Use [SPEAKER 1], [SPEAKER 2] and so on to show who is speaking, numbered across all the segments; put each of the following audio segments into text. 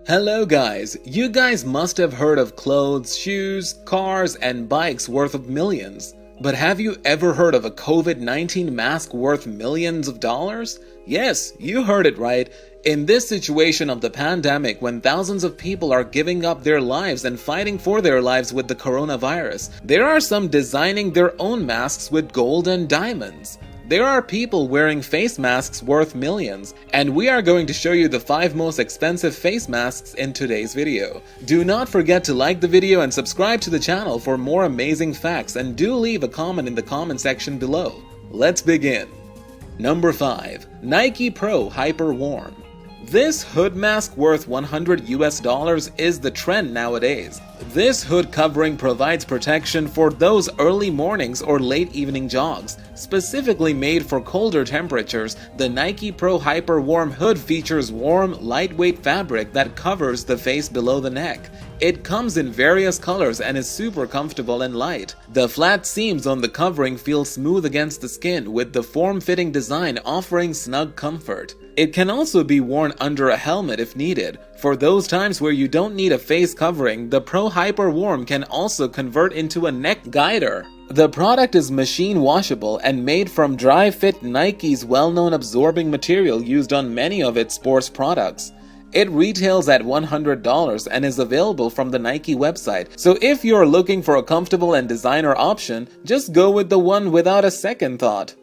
[SPEAKER 1] Hello guys, you guys must have heard of clothes, shoes, cars, and bikes worth of millions. But have you ever heard of a COVID-19 mask worth millions of dollars? Yes, you heard it right. In this situation of the pandemic, when thousands of people are giving up their lives and fighting for their lives with the coronavirus, there are some designing their own masks with gold and diamonds. There are people wearing face masks worth millions, and we are going to show you the 5 most expensive face masks in today's video. Do not forget to like the video and subscribe to the channel for more amazing facts, and do leave a comment in the comment section below. Let's begin. Number 5. Nike Pro Hyper Warm. This hood mask worth $100 is the trend nowadays. This hood covering provides protection for those early mornings or late evening jogs. Specifically made for colder temperatures, the Nike Pro Hyper Warm hood features warm, lightweight fabric that covers the face below the neck. It comes in various colors and is super comfortable and light. The flat seams on the covering feel smooth against the skin, with the form-fitting design offering snug comfort. It can also be worn under a helmet if needed. For those times where you don't need a face covering, the Pro Hyper Warm can also convert into a neck guider. The product is machine washable and made from dry fit, Nike's well-known absorbing material used on many of its sports products. It retails at $100 and is available from the Nike website, so if you're looking for a comfortable and designer option, just go with the one without a second thought.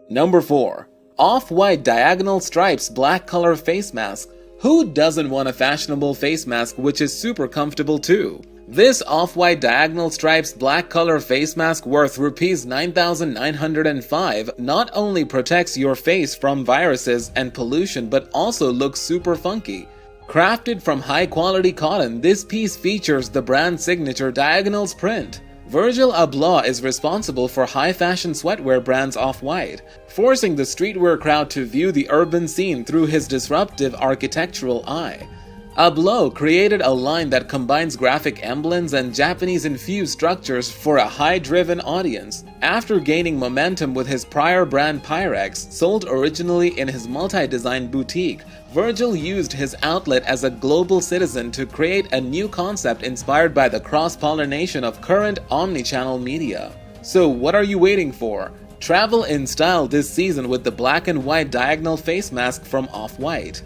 [SPEAKER 1] Number 4. OffWhite Diagonal Stripes Black Color Face Mask. Who doesn't want a fashionable face mask which is super comfortable too? This OffWhite Diagonal Stripes Black Color Face Mask worth Rs 9,905 not only protects your face from viruses and pollution but also looks super funky. Crafted from high-quality cotton, this piece features the brand signature Diagonals print. Virgil Abloh is responsible for high-fashion sweatwear brands OffWhite, forcing the streetwear crowd to view the urban scene through his disruptive architectural eye. Abloh created a line that combines graphic emblems and Japanese-infused structures for a high-driven audience. After gaining momentum with his prior brand Pyrex, sold originally in his multi-design boutique, Virgil used his outlet as a global citizen to create a new concept inspired by the cross-pollination of current omnichannel media. So what are you waiting for? Travel in style this season with the black and white diagonal face mask from OffWhite.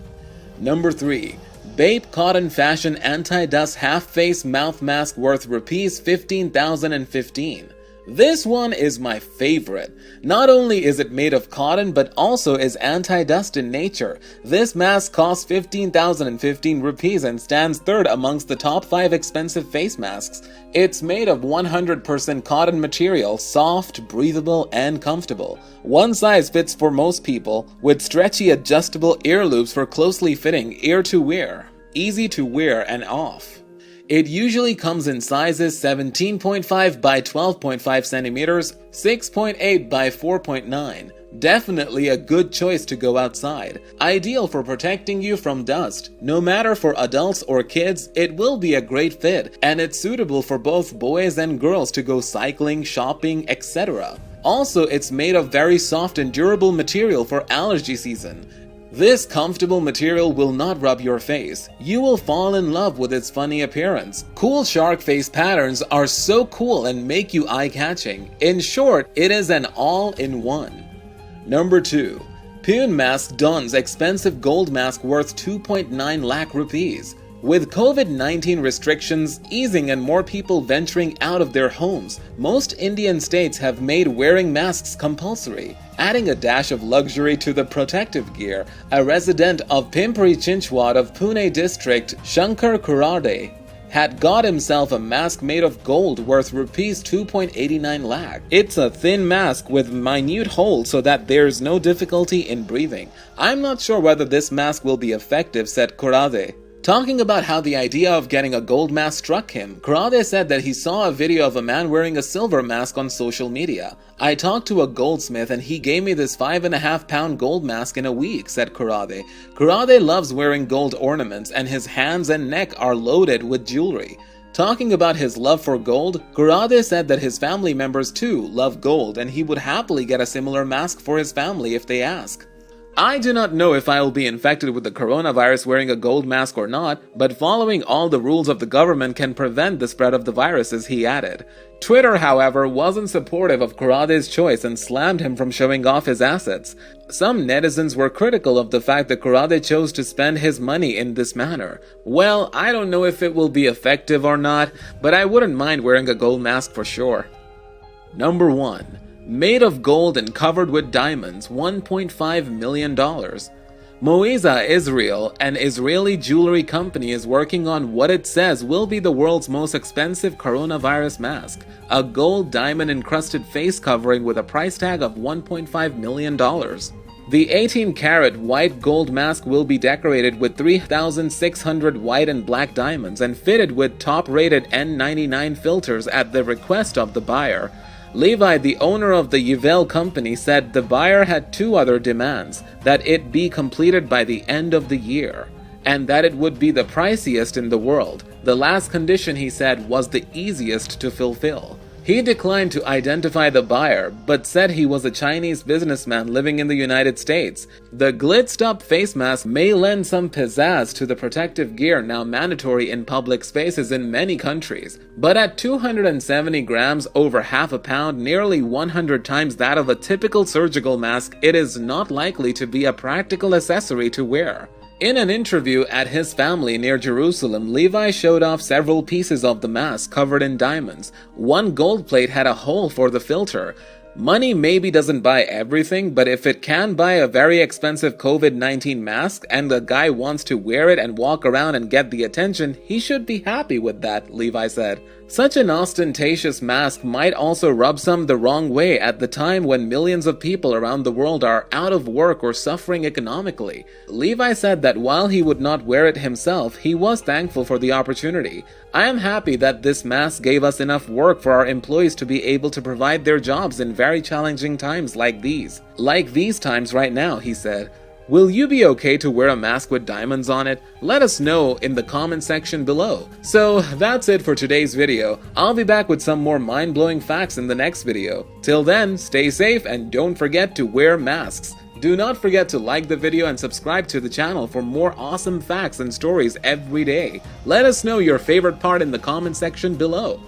[SPEAKER 1] Number 3. Vapo Cotton Fashion Anti-Dust Half-Face Mouth Mask worth Rs 15,015. This one is my favorite. Not only is it made of cotton but also is anti-dust in nature. This mask costs 15,015 rupees and stands third amongst the top 5 expensive face masks. It's made of 100% cotton material, soft, breathable, and comfortable. One size fits for most people, with stretchy adjustable ear loops for closely fitting ear to wear. Easy to wear and off. It usually comes in sizes 17.5 by 12.5 centimeters, 6.8 by 4.9. Definitely a good choice to go outside. Ideal for protecting you from dust. No matter for adults or kids, it will be a great fit, and it's suitable for both boys and girls to go cycling, shopping, etc. Also, it's made of very soft and durable material for allergy season. This comfortable material will not rub your face. You will fall in love with its funny appearance. Cool shark face patterns are so cool and make you eye-catching. In short, it is an all-in-one. Number 2. Pune Mask Don's expensive gold mask worth 2.9 lakh rupees. With COVID-19 restrictions easing and more people venturing out of their homes, most Indian states have made wearing masks compulsory. Adding a dash of luxury to the protective gear, a resident of Pimpri Chinchwad of Pune district, Shankar Kurade, had got himself a mask made of gold worth Rs 2.89 lakh. It's a thin mask with minute holes so that there's no difficulty in breathing. I'm not sure whether this mask will be effective, said Kurade. Talking about how the idea of getting a gold mask struck him, Kurade said that he saw a video of a man wearing a silver mask on social media. I talked to a goldsmith and he gave me this 5.5-pound gold mask in a week, said Kurade. Kurade loves wearing gold ornaments and his hands and neck are loaded with jewelry. Talking about his love for gold, Kurade said that his family members too love gold and he would happily get a similar mask for his family if they ask. I do not know if I will be infected with the coronavirus wearing a gold mask or not, but following all the rules of the government can prevent the spread of the viruses, he added. Twitter, however, wasn't supportive of Kurade's choice and slammed him from showing off his assets. Some netizens were critical of the fact that Kurade chose to spend his money in this manner. Well, I don't know if it will be effective or not, but I wouldn't mind wearing a gold mask for sure. Number 1. Made of gold and covered with diamonds, $1.5 million. Moiza Israel, an Israeli jewelry company, is working on what it says will be the world's most expensive coronavirus mask, a gold diamond-encrusted face covering with a price tag of $1.5 million. The 18-karat white gold mask will be decorated with 3,600 white and black diamonds and fitted with top-rated N99 filters at the request of the buyer. Levi, the owner of the Yvel company, said the buyer had 2 other demands: that it be completed by the end of the year, and that it would be the priciest in the world. The last condition, he said, was the easiest to fulfill. He declined to identify the buyer, but said he was a Chinese businessman living in the United States. The glitzed-up face mask may lend some pizzazz to the protective gear now mandatory in public spaces in many countries, but at 270 grams, over half a pound, nearly 100 times that of a typical surgical mask, it is not likely to be a practical accessory to wear. In an interview at his family near Jerusalem, Levi showed off several pieces of the mask covered in diamonds. One gold plate had a hole for the filter. Money maybe doesn't buy everything, but if it can buy a very expensive COVID-19 mask and the guy wants to wear it and walk around and get the attention, he should be happy with that, Levi said. Such an ostentatious mask might also rub some the wrong way at the time when millions of people around the world are out of work or suffering economically. Levi said that while he would not wear it himself, he was thankful for the opportunity. I am happy that this mask gave us enough work for our employees to be able to provide their jobs in very challenging times like these. Like these times right now, he said. Will you be okay to wear a mask with diamonds on it? Let us know in the comment section below. So that's it for today's video. I'll be back with some more mind-blowing facts in the next video. Till then, stay safe and don't forget to wear masks. Do not forget to like the video and subscribe to the channel for more awesome facts and stories every day. Let us know your favorite part in the comment section below.